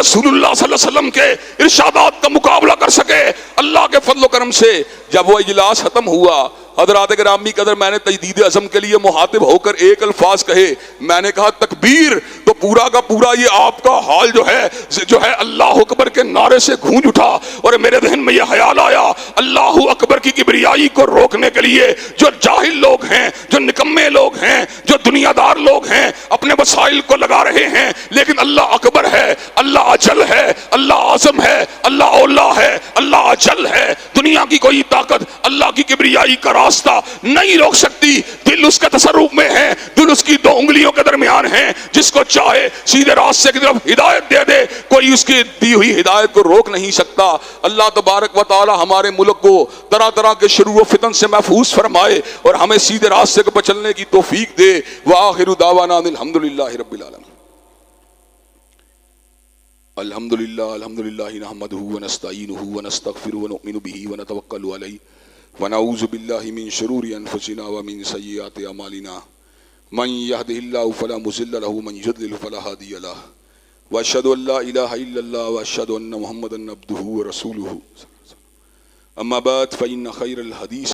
رسول اللہ صلی اللہ علیہ وسلم کے ارشادات کا مقابلہ کر سکے اللہ کے فضل و کرم سے۔ جب وہ اجلاس ختم ہوا، حضرات گرامی قدر، میں نے تجدید عزم کے لیے مخاطب ہو کر ایک الفاظ کہے، میں نے کہا تکبیر، تو پورا کا پورا یہ آپ کا حال جو ہے اللہ اکبر کے نعرے سے گونج اٹھا، اور میرے ذہن میں یہ خیال آیا اللہ اکبر کی کبریائی کو روکنے کے لیے جو جاہل لوگ ہیں، جو نکمے لوگ ہیں، جو دنیا دار لوگ ہیں، اپنے وسائل کو لگا رہے ہیں، لیکن اللہ اکبر ہے، اللہ اجل ہے، اللہ اعظم ہے، اللہ اولا ہے، اللہ اجل ہے، دنیا کی کوئی طاقت اللہ کی کبریائی کا راستہ نہیں روک سکتی۔ دل اس کے تصرف میں ہے، دل اس کی دو انگلیوں کے درمیان ہے، جس کو چاہے سیدھے راستے کی طرف ہدایت دے دے، کوئی اس کی دی ہوئی ہدایت کو روک نہیں سکتا۔ اللہ تبارک و تعالی ہمارے ملک کو طرح طرح کے شرور و فتن سے محفوظ فرمائے اور ہمیں سیدھے راستے کو چلنے کی توفیق دے۔ وآخر دعوانا الحمدللہ رب العالمین۔ الحمدللہ نحمدہ ونستعینہ ونستغفرہ ونؤمن بہ ونتوکل علیہ ونعوذ باللہ من شرور انفسنا ومن سیئات اعمالنا من یہدہ اللہ فلا مضل لہ ومن یضلل فلا ہادی لہ واشہد ان لا الہ الا اللہ واشہد ان محمدا عبدہ ورسولہ اما بعد فإن خیر الحدیث